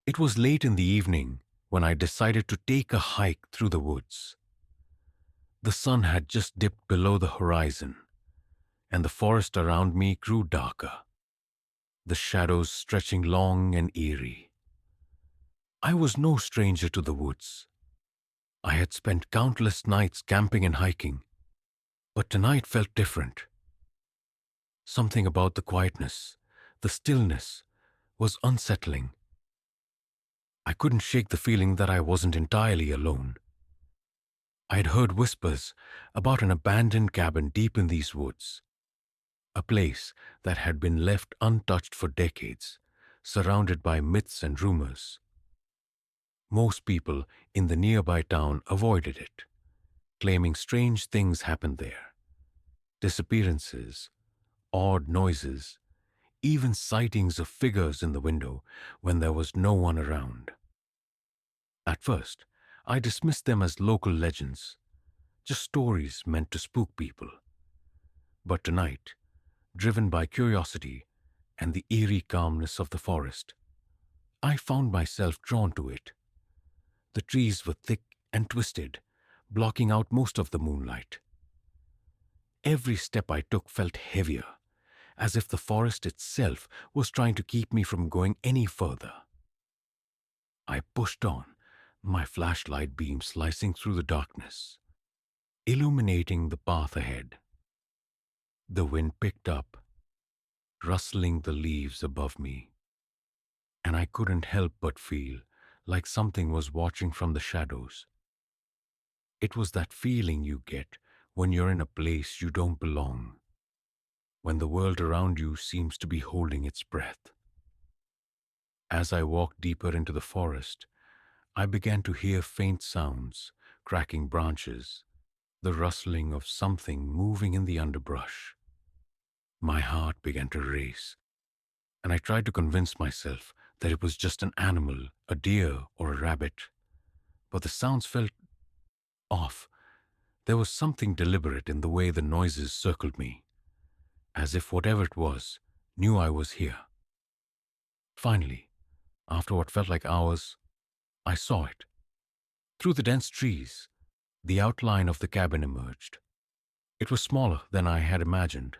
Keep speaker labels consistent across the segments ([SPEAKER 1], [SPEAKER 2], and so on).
[SPEAKER 1] It was late in the evening when I decided to take a hike through the woods. The sun had just dipped below the horizon, and the forest around me grew darker, the shadows stretching long and eerie. I was no stranger to the woods. I had spent countless nights camping and hiking, but tonight felt different. Something about the quietness, the stillness, was unsettling. I couldn't shake the feeling that I wasn't entirely alone. I had heard whispers about an abandoned cabin deep in these woods, a place that had been left untouched for decades, surrounded by myths and rumors. Most people in the nearby town avoided it, claiming strange things happened there. Disappearances, odd noises, even sightings of figures in the window when there was no one around. At first, I dismissed them as local legends, just stories meant to spook people. But tonight, driven by curiosity and the eerie calmness of the forest, I found myself drawn to it. The trees were thick and twisted, blocking out most of the moonlight. Every step I took felt heavier, as if the forest itself was trying to keep me from going any further. I pushed on, my flashlight beam slicing through the darkness, illuminating the path ahead. The wind picked up, rustling the leaves above me, and I couldn't help but feel like something was watching from the shadows. It was that feeling you get when you're in a place you don't belong, when the world around you seems to be holding its breath. As I walked deeper into the forest, I began to hear faint sounds, cracking branches, the rustling of something moving in the underbrush. My heart began to race, and I tried to convince myself that it was just an animal, a deer or a rabbit. But the sounds felt off. There was something deliberate in the way the noises circled me, as if whatever it was knew I was here. Finally, after what felt like hours, I saw it. Through the dense trees, the outline of the cabin emerged. It was smaller than I had imagined,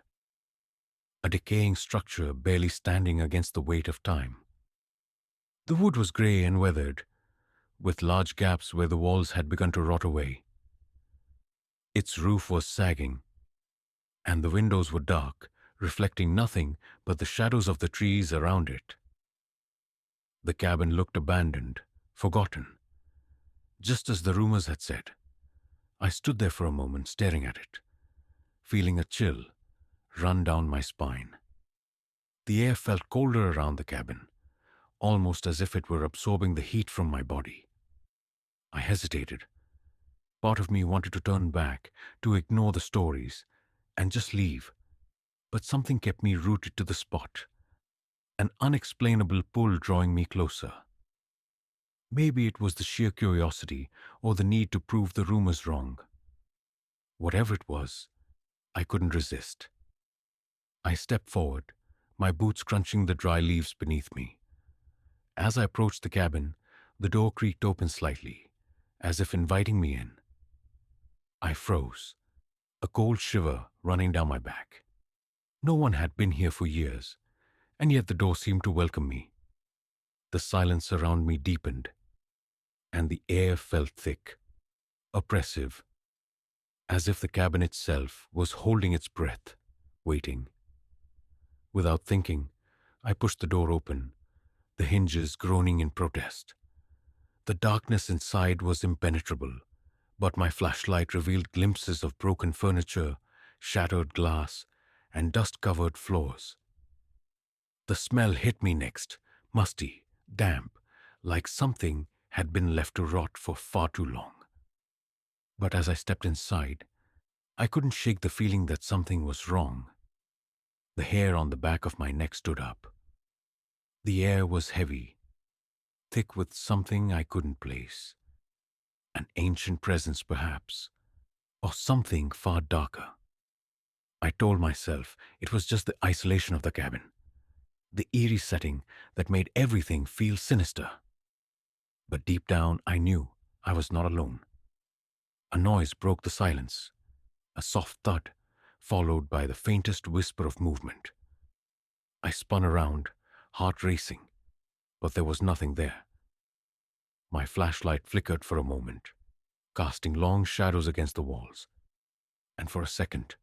[SPEAKER 1] a decaying structure barely standing against the weight of time. The wood was gray and weathered, with large gaps where the walls had begun to rot away. Its roof was sagging, and the windows were dark, reflecting nothing but the shadows of the trees around it. The cabin looked abandoned, forgotten, just as the rumors had said. I stood there for a moment staring at it, feeling a chill run down my spine. The air felt colder around the cabin, almost as if it were absorbing the heat from my body. I hesitated. Part of me wanted to turn back, to ignore the stories, and just leave. But something kept me rooted to the spot, an unexplainable pull drawing me closer. Maybe it was the sheer curiosity or the need to prove the rumors wrong. Whatever it was, I couldn't resist. I stepped forward, my boots crunching the dry leaves beneath me. As I approached the cabin, the door creaked open slightly, as if inviting me in. I froze, a cold shiver running down my back. No one had been here for years, and yet the door seemed to welcome me. The silence around me deepened, and the air felt thick, oppressive, as if the cabin itself was holding its breath, waiting. Without thinking, I pushed the door open, the hinges groaning in protest. The darkness inside was impenetrable, but my flashlight revealed glimpses of broken furniture, shattered glass, and dust-covered floors. The smell hit me next, musty, damp, like something had been left to rot for far too long. But as I stepped inside, I couldn't shake the feeling that something was wrong. The hair on the back of my neck stood up. The air was heavy, thick with something I couldn't place. An ancient presence, perhaps, or something far darker. I told myself it was just the isolation of the cabin, the eerie setting that made everything feel sinister. But deep down, I knew I was not alone. A noise broke the silence, a soft thud, followed by the faintest whisper of movement. I spun around, heart racing, but there was nothing there. My flashlight flickered for a moment, casting long shadows against the walls, and for a second,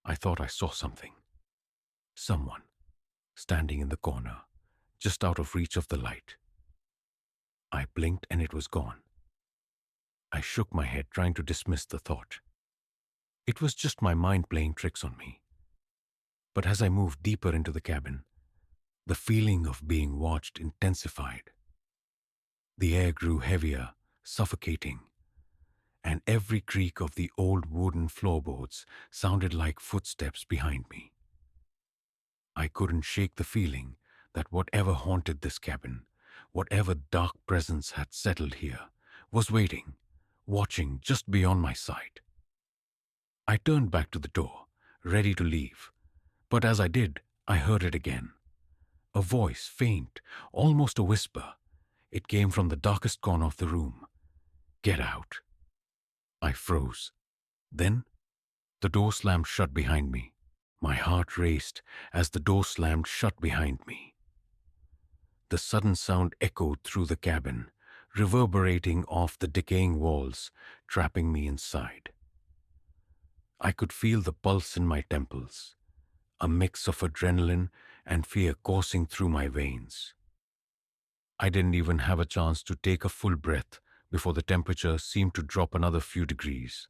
[SPEAKER 1] I thought I saw something. Someone, standing in the corner, just out of reach of the light. I blinked and it was gone. I shook my head, trying to dismiss the thought. It was just my mind playing tricks on me. But as I moved deeper into the cabin, the feeling of being watched intensified. The air grew heavier, suffocating, and every creak of the old wooden floorboards sounded like footsteps behind me. I couldn't shake the feeling that whatever haunted this cabin, whatever dark presence had settled here, was waiting, watching just beyond my sight. I turned back to the door, ready to leave, but as I did, I heard it again. A voice, faint, almost a whisper. It came from the darkest corner of the room. "Get out." I froze. Then, the door slammed shut behind me. My heart raced as the door slammed shut behind me. The sudden sound echoed through the cabin, reverberating off the decaying walls, trapping me inside. I could feel the pulse in my temples, a mix of adrenaline and fear coursing through my veins. I didn't even have a chance to take a full breath before the temperature seemed to drop another few degrees.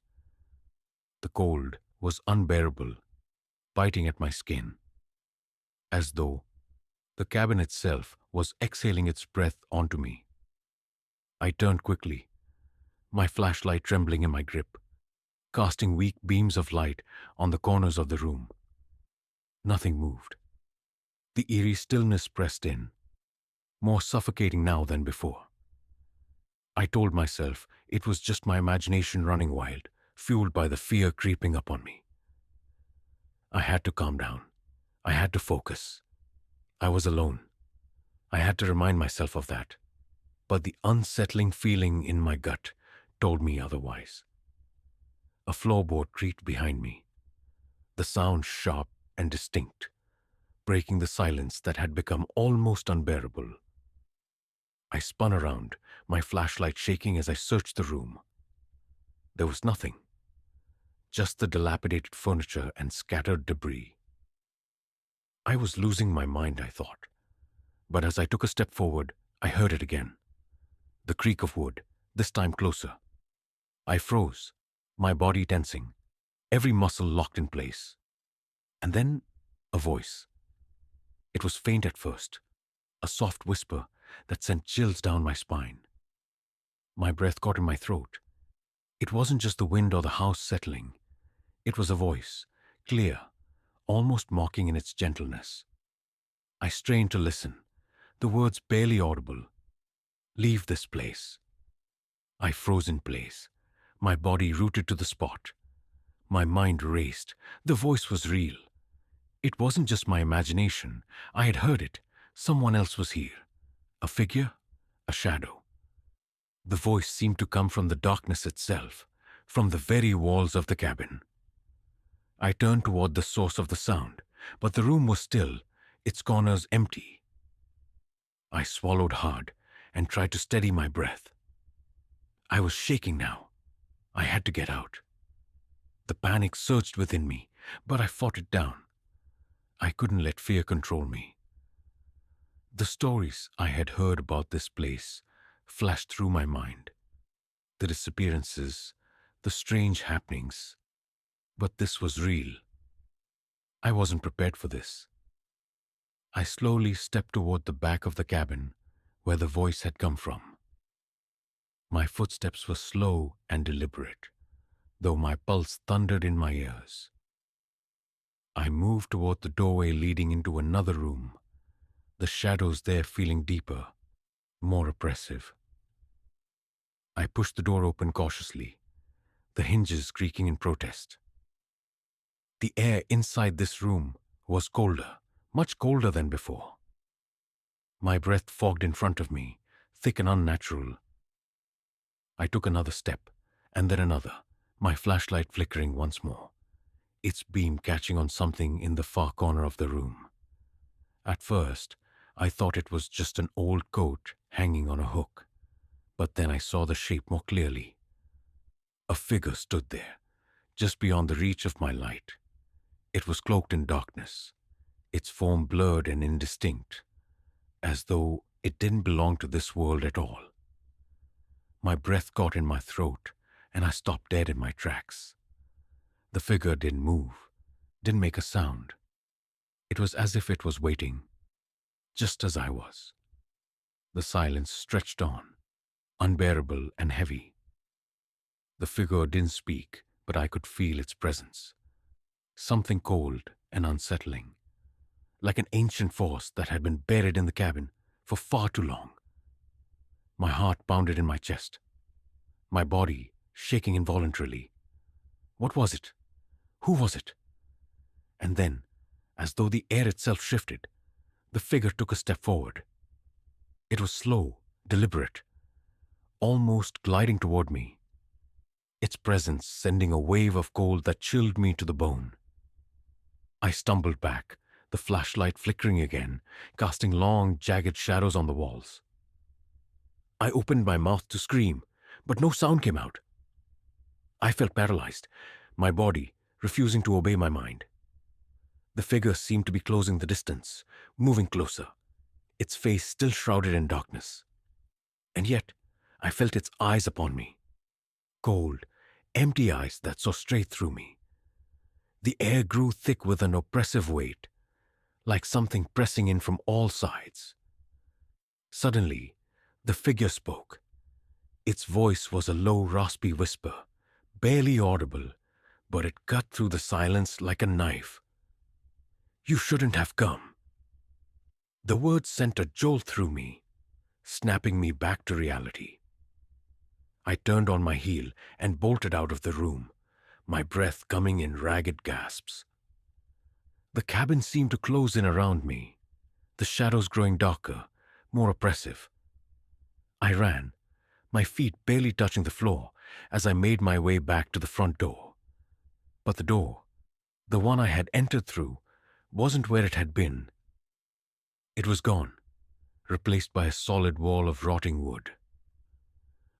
[SPEAKER 1] The cold was unbearable, biting at my skin, as though the cabin itself was exhaling its breath onto me. I turned quickly, my flashlight trembling in my grip, casting weak beams of light on the corners of the room. Nothing moved. The eerie stillness pressed in, more suffocating now than before. I told myself it was just my imagination running wild, fueled by the fear creeping up on me. I had to calm down. I had to focus. I was alone. I had to remind myself of that. But the unsettling feeling in my gut told me otherwise. A floorboard creaked behind me, the sound sharp and distinct, breaking the silence that had become almost unbearable. I spun around, my flashlight shaking as I searched the room. There was nothing, just the dilapidated furniture and scattered debris. I was losing my mind, I thought. But as I took a step forward, I heard it again. The creak of wood, this time closer. I froze, my body tensing, every muscle locked in place. And then, a voice. It was faint at first, a soft whisper that sent chills down my spine. My breath caught in my throat. It wasn't just the wind or the house settling. It was a voice, clear, almost mocking in its gentleness. I strained to listen, the words barely audible. "Leave this place." I froze in place, my body rooted to the spot. My mind raced. The voice was real. It wasn't just my imagination. I had heard it. Someone else was here. A figure, a shadow. The voice seemed to come from the darkness itself, from the very walls of the cabin. I turned toward the source of the sound, but the room was still, its corners empty. I swallowed hard and tried to steady my breath. I was shaking now. I had to get out. The panic surged within me, but I fought it down. I couldn't let fear control me. The stories I had heard about this place flashed through my mind. The disappearances, the strange happenings. But this was real. I wasn't prepared for this. I slowly stepped toward the back of the cabin where the voice had come from. My footsteps were slow and deliberate, though my pulse thundered in my ears. I moved toward the doorway leading into another room, the shadows there feeling deeper, more oppressive. I pushed the door open cautiously, the hinges creaking in protest. The air inside this room was colder, much colder than before. My breath fogged in front of me, thick and unnatural. I took another step, and then another, my flashlight flickering once more, its beam catching on something in the far corner of the room. At first, I thought it was just an old coat hanging on a hook, but then I saw the shape more clearly. A figure stood there, just beyond the reach of my light. It was cloaked in darkness, its form blurred and indistinct, as though it didn't belong to this world at all. My breath caught in my throat, and I stopped dead in my tracks. The figure didn't move, didn't make a sound. It was as if it was waiting, just as I was. The silence stretched on, unbearable and heavy. The figure didn't speak, but I could feel its presence. Something cold and unsettling, like an ancient force that had been buried in the cabin for far too long. My heart pounded in my chest, my body shaking involuntarily. What was it? Who was it? And then, as though the air itself shifted, the figure took a step forward. It was slow, deliberate, almost gliding toward me, its presence sending a wave of cold that chilled me to the bone. I stumbled back, the flashlight flickering again, casting long, jagged shadows on the walls. I opened my mouth to scream, but no sound came out. I felt paralyzed, my body refusing to obey my mind. The figure seemed to be closing the distance, moving closer, its face still shrouded in darkness. And yet, I felt its eyes upon me. Cold, empty eyes that saw straight through me. The air grew thick with an oppressive weight, like something pressing in from all sides. Suddenly, the figure spoke. Its voice was a low, raspy whisper, barely audible, but it cut through the silence like a knife. "You shouldn't have come." The words sent a jolt through me, snapping me back to reality. I turned on my heel and bolted out of the room, my breath coming in ragged gasps. The cabin seemed to close in around me, the shadows growing darker, more oppressive. I ran, my feet barely touching the floor, as I made my way back to the front door. But the door, the one I had entered through, wasn't where it had been. It was gone, replaced by a solid wall of rotting wood.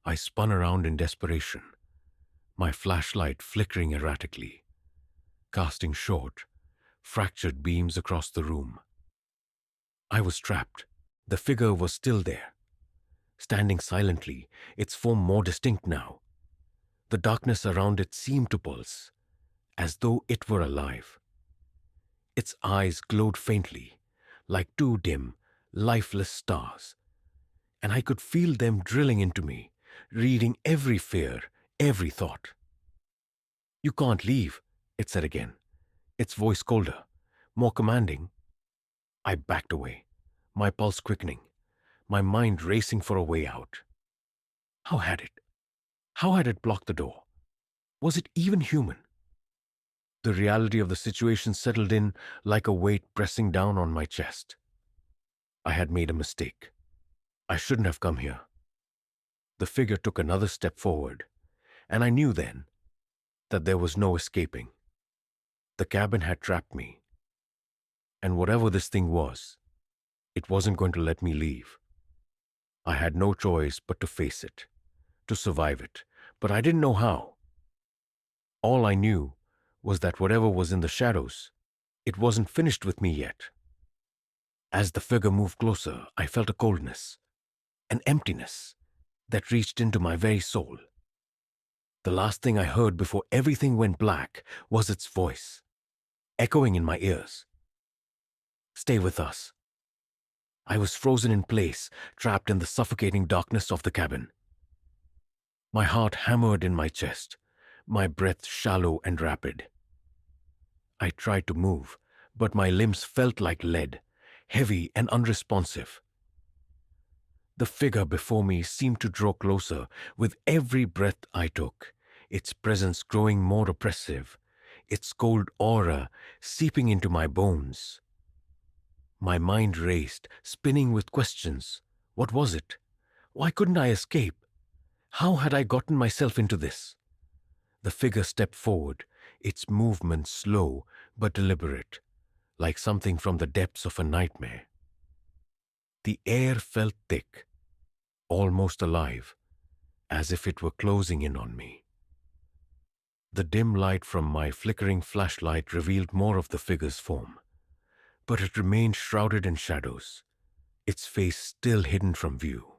[SPEAKER 1] I spun around in desperation, my flashlight flickering erratically, casting short, fractured beams across the room. I was trapped. The figure was still there, standing silently, its form more distinct now. The darkness around it seemed to pulse, as though it were alive. Its eyes glowed faintly, like two dim, lifeless stars, and I could feel them drilling into me, reading every fear, every thought. "You can't leave," it said again, its voice colder, more commanding. I backed away, my pulse quickening, my mind racing for a way out. How had it? How had it blocked the door? Was it even human? The reality of the situation settled in like a weight pressing down on my chest. I had made a mistake. I shouldn't have come here. The figure took another step forward, and I knew then that there was no escaping. The cabin had trapped me, and whatever this thing was, it wasn't going to let me leave. I had no choice but to face it, to survive it, but I didn't know how. All I knew was that whatever was in the shadows, it wasn't finished with me yet. As the figure moved closer, I felt a coldness, an emptiness that reached into my very soul. The last thing I heard before everything went black was its voice, echoing in my ears. "Stay with us." I was frozen in place, trapped in the suffocating darkness of the cabin. My heart hammered in my chest, my breath shallow and rapid. I tried to move, but my limbs felt like lead, heavy and unresponsive. The figure before me seemed to draw closer with every breath I took, its presence growing more oppressive, its cold aura seeping into my bones. My mind raced, spinning with questions. What was it? Why couldn't I escape? How had I gotten myself into this? The figure stepped forward, its movement slow but deliberate, like something from the depths of a nightmare. The air felt thick, almost alive, as if it were closing in on me. The dim light from my flickering flashlight revealed more of the figure's form, but it remained shrouded in shadows, its face still hidden from view.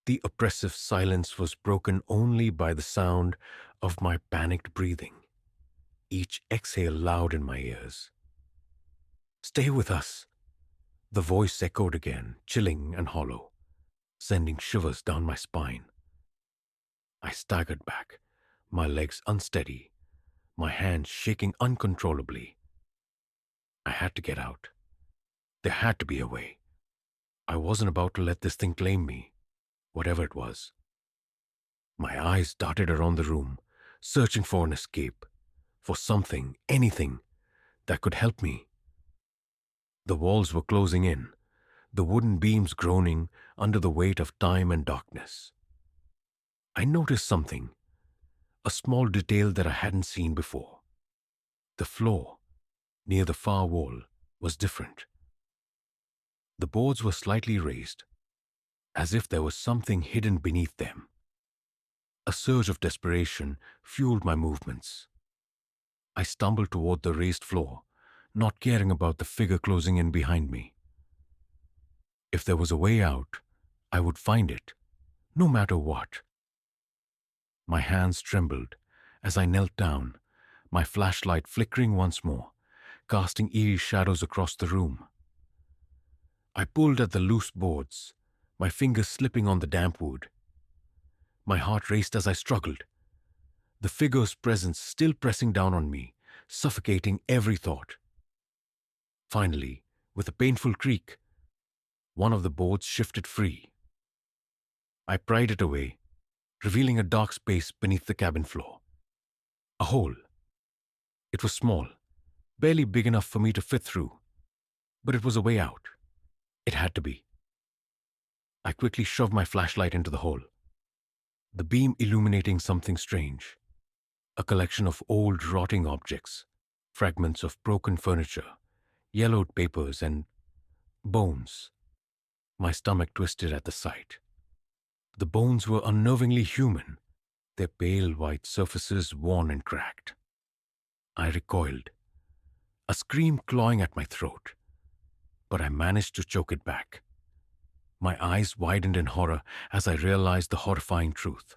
[SPEAKER 1] The oppressive silence was broken only by the sound of my panicked breathing, each exhale loud in my ears. "Stay with us," the voice echoed again, chilling and hollow, sending shivers down my spine. I staggered back, my legs unsteady, my hands shaking uncontrollably. I had to get out. There had to be a way. I wasn't about to let this thing claim me, whatever it was. My eyes darted around the room, searching for an escape, for something, anything, that could help me. The walls were closing in, the wooden beams groaning under the weight of time and darkness. I noticed something, a small detail that I hadn't seen before. The floor, near the far wall, was different. The boards were slightly raised, as if there was something hidden beneath them. A surge of desperation fueled my movements. I stumbled toward the raised floor, not caring about the figure closing in behind me. If there was a way out, I would find it, no matter what. My hands trembled as I knelt down, my flashlight flickering once more, casting eerie shadows across the room. I pulled at the loose boards, my fingers slipping on the damp wood. My heart raced as I struggled, the figure's presence still pressing down on me, suffocating every thought. Finally, with a painful creak, one of the boards shifted free. I pried it away, revealing a dark space beneath the cabin floor. A hole. It was small, barely big enough for me to fit through, but it was a way out. It had to be. I quickly shoved my flashlight into the hole, the beam illuminating something strange. A collection of old, rotting objects, fragments of broken furniture, yellowed papers, and bones. My stomach twisted at the sight. The bones were unnervingly human, their pale white surfaces worn and cracked. I recoiled, a scream clawing at my throat, but I managed to choke it back. My eyes widened in horror as I realized the horrifying truth.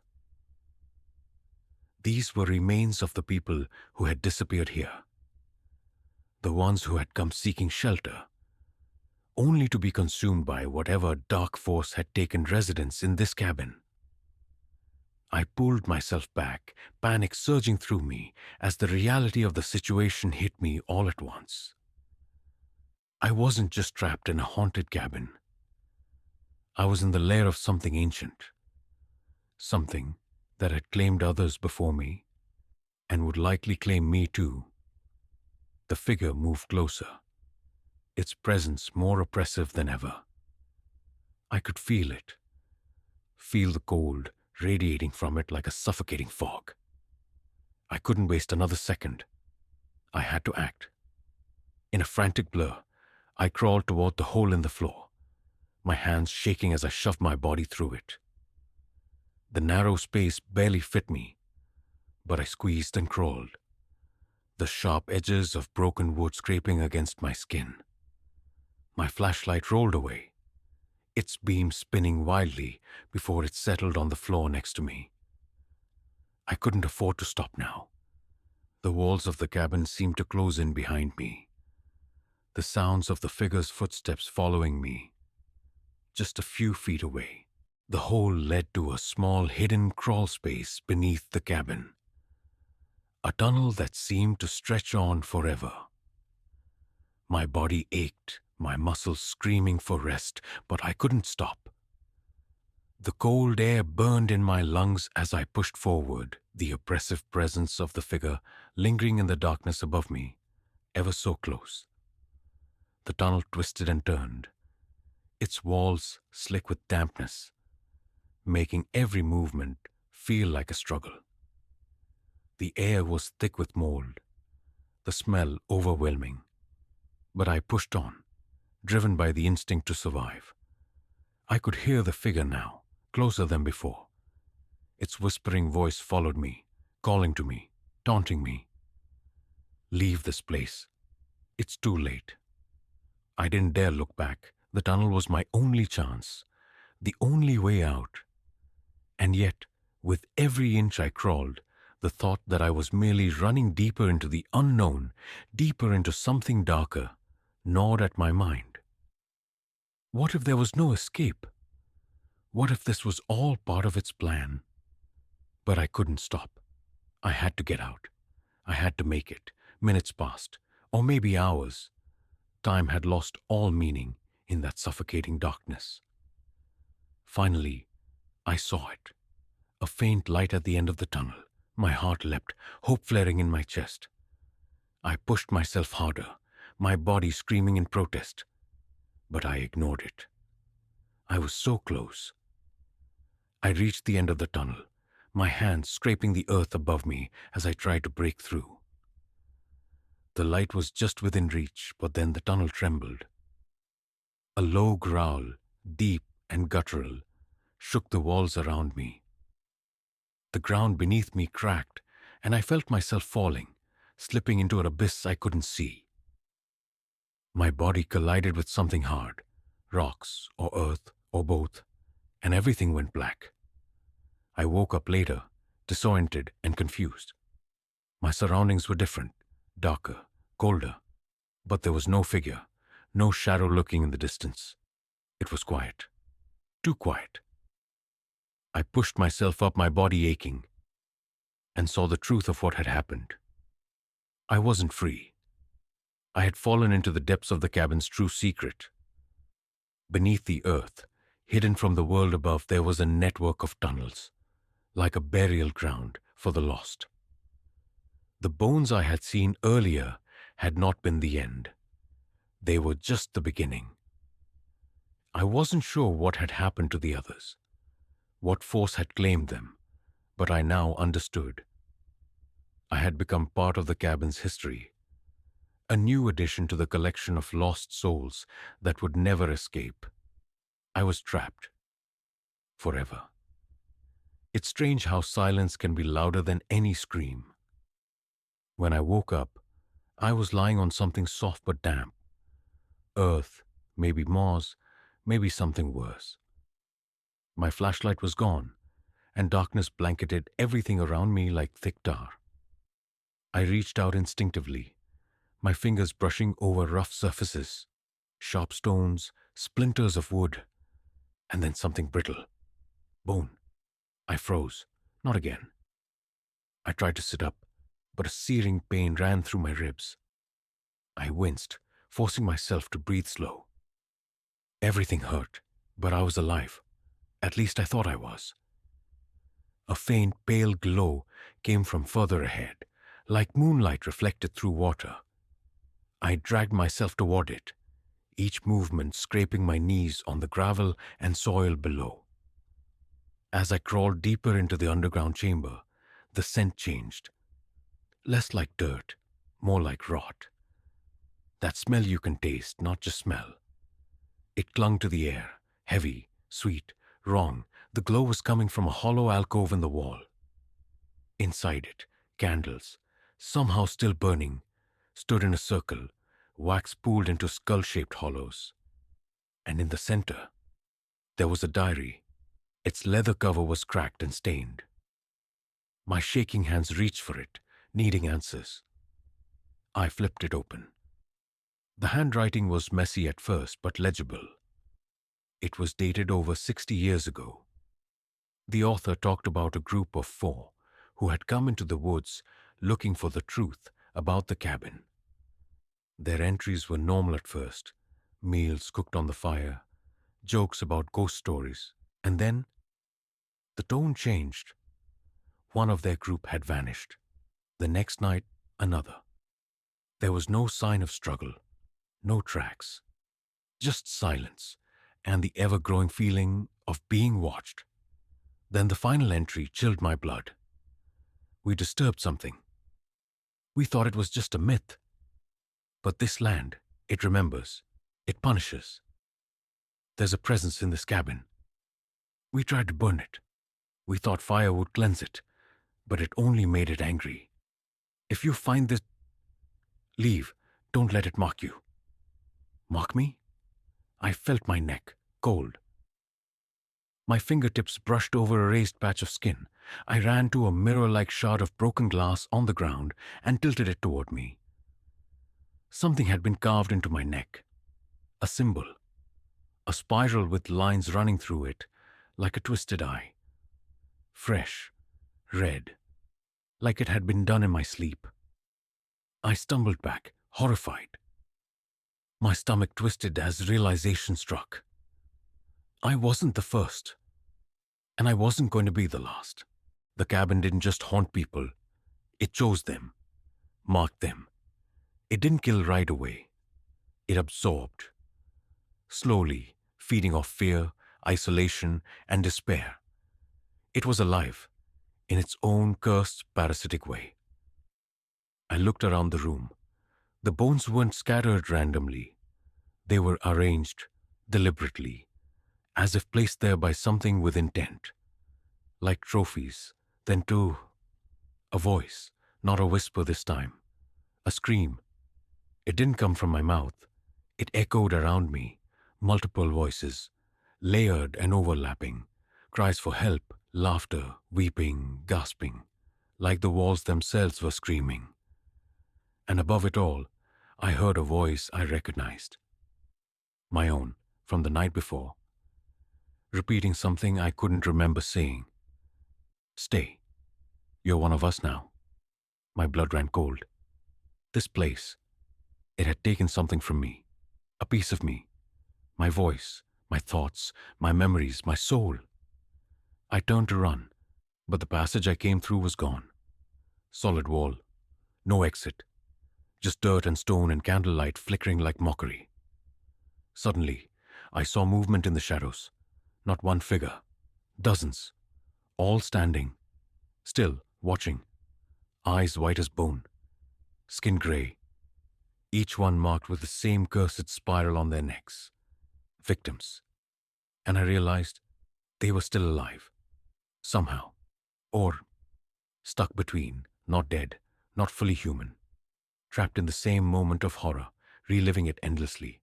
[SPEAKER 1] These were remains of the people who had disappeared here, the ones who had come seeking shelter, only to be consumed by whatever dark force had taken residence in this cabin. I pulled myself back, panic surging through me as the reality of the situation hit me all at once. I wasn't just trapped in a haunted cabin. I was in the lair of something ancient, something that had claimed others before me and would likely claim me too. The figure moved closer, its presence more oppressive than ever. I could feel it, feel the cold radiating from it like a suffocating fog. I couldn't waste another second. I had to act. In a frantic blur, I crawled toward the hole in the floor, my hands shaking as I shoved my body through it. The narrow space barely fit me, but I squeezed and crawled, the sharp edges of broken wood scraping against my skin. My flashlight rolled away, its beam spinning wildly before it settled on the floor next to me. I couldn't afford to stop now. The walls of the cabin seemed to close in behind me, the sounds of the figure's footsteps following me. Just a few feet away, the hole led to a small hidden crawl space beneath the cabin, a tunnel that seemed to stretch on forever. My body ached, my muscles screaming for rest, but I couldn't stop. The cold air burned in my lungs as I pushed forward, the oppressive presence of the figure lingering in the darkness above me, ever so close. The tunnel twisted and turned, its walls slick with dampness, making every movement feel like a struggle. The air was thick with mold, the smell overwhelming. But I pushed on, driven by the instinct to survive. I could hear the figure now, closer than before. Its whispering voice followed me, calling to me, taunting me. Leave this place. It's too late. I didn't dare look back. The tunnel was my only chance, the only way out. And yet, with every inch I crawled, the thought that I was merely running deeper into the unknown, deeper into something darker, gnawed at my mind. What if there was no escape? What if this was all part of its plan? But I couldn't stop. I had to get out. I had to make it. Minutes passed, or maybe hours. Time had lost all meaning in that suffocating darkness. Finally, I saw it. A faint light at the end of the tunnel. My heart leapt, hope flaring in my chest. I pushed myself harder, my body screaming in protest. But I ignored it. I was so close. I reached the end of the tunnel, my hands scraping the earth above me as I tried to break through. The light was just within reach, but then the tunnel trembled. A low growl, deep and guttural, shook the walls around me. The ground beneath me cracked, and I felt myself falling, slipping into an abyss I couldn't see. My body collided with something hard, rocks or earth or both, and everything went black. I woke up later, disoriented and confused. My surroundings were different, darker, colder, but there was no figure, no shadow lurking in the distance. It was quiet, too quiet. I pushed myself up, my body aching, and saw the truth of what had happened. I wasn't free. I had fallen into the depths of the cabin's true secret. Beneath the earth, hidden from the world above, there was a network of tunnels, like a burial ground for the lost. The bones I had seen earlier had not been the end. They were just the beginning. I wasn't sure what had happened to the others, what force had claimed them, but I now understood. I had become part of the cabin's history, a new addition to the collection of lost souls that would never escape. I was trapped. Forever. It's strange how silence can be louder than any scream. When I woke up, I was lying on something soft but damp. Earth, maybe moss, maybe something worse. My flashlight was gone, and darkness blanketed everything around me like thick tar. I reached out instinctively, my fingers brushing over rough surfaces, sharp stones, splinters of wood, and then something brittle. Bone. I froze. Not again. I tried to sit up, but a searing pain ran through my ribs. I winced, forcing myself to breathe slow. Everything hurt, but I was alive. At least I thought I was. A faint, pale glow came from further ahead, like moonlight reflected through water. I dragged myself toward it, each movement scraping my knees on the gravel and soil below. As I crawled deeper into the underground chamber, the scent changed. Less like dirt, more like rot. That smell you can taste, not just smell. It clung to the air, heavy, sweet, wrong. The glow was coming from a hollow alcove in the wall. Inside it, candles, somehow still burning, stood in a circle, wax pooled into skull-shaped hollows. And in the center, there was a diary. Its leather cover was cracked and stained. My shaking hands reached for it, needing answers. I flipped it open. The handwriting was messy at first, but legible. It was dated over 60 years ago. The author talked about a group of 4 who had come into the woods looking for the truth about the cabin. Their entries were normal at first, meals cooked on the fire, jokes about ghost stories, and then the tone changed. One of their group had vanished. The next night, another. There was no sign of struggle, no tracks, just silence and the ever-growing feeling of being watched. Then the final entry chilled my blood. We disturbed something. We thought it was just a myth. But this land, it remembers. It punishes. There's a presence in this cabin. We tried to burn it. We thought fire would cleanse it, but it only made it angry. If you find this, leave. Don't let it mock you. Mock me? I felt my neck, cold. My fingertips brushed over a raised patch of skin. I ran to a mirror-like shard of broken glass on the ground and tilted it toward me. Something had been carved into my neck. A symbol. A spiral with lines running through it, like a twisted eye. Fresh, red, like it had been done in my sleep. I stumbled back, horrified. My stomach twisted as realization struck. I wasn't the first, and I wasn't going to be the last. The cabin didn't just haunt people. It chose them, marked them. It didn't kill right away. It absorbed, slowly feeding off fear, isolation, and despair. It was alive, in its own cursed, parasitic way. I looked around the room. The bones weren't scattered randomly. They were arranged deliberately, as if placed there by something with intent. Like trophies, then too, a voice, not a whisper this time, a scream. It didn't come from my mouth. It echoed around me, multiple voices, layered and overlapping, cries for help, laughter, weeping, gasping, like the walls themselves were screaming. And above it all, I heard a voice I recognized. My own, from the night before, repeating something I couldn't remember saying. Stay. You're one of us now. My blood ran cold. This place, it had taken something from me, a piece of me, my voice, my thoughts, my memories, my soul. I turned to run, but the passage I came through was gone. Solid wall, no exit, just dirt and stone and candlelight flickering like mockery. Suddenly, I saw movement in the shadows. Not one figure, dozens, all standing, still, watching, eyes white as bone, skin gray, each one marked with the same cursed spiral on their necks. Victims. And I realized they were still alive, somehow, or stuck between, not dead, not fully human, trapped in the same moment of horror, reliving it endlessly.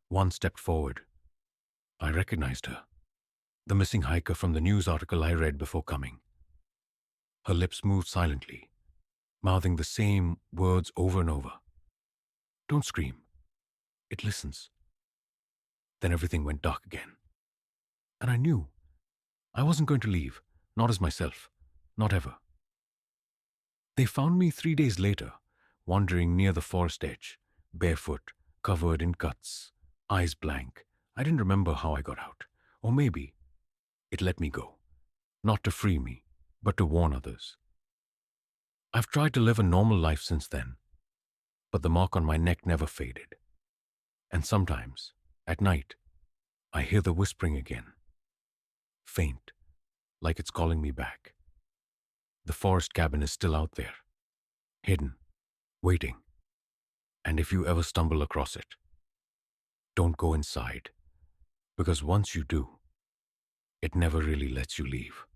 [SPEAKER 1] One stepped forward. I recognized her, the missing hiker from the news article I read before coming. Her lips moved silently, mouthing the same words over and over. Don't scream. It listens. Then everything went dark again. And I knew I wasn't going to leave, not as myself, not ever. They found me 3 days later, wandering near the forest edge, barefoot, covered in cuts, eyes blank. I didn't remember how I got out. Or maybe it let me go, not to free me, but to warn others. I've tried to live a normal life since then, but the mark on my neck never faded. And sometimes, at night, I hear the whispering again. Faint, like it's calling me back. The forest cabin is still out there, hidden, waiting. And if you ever stumble across it, don't go inside, because once you do, it never really lets you leave.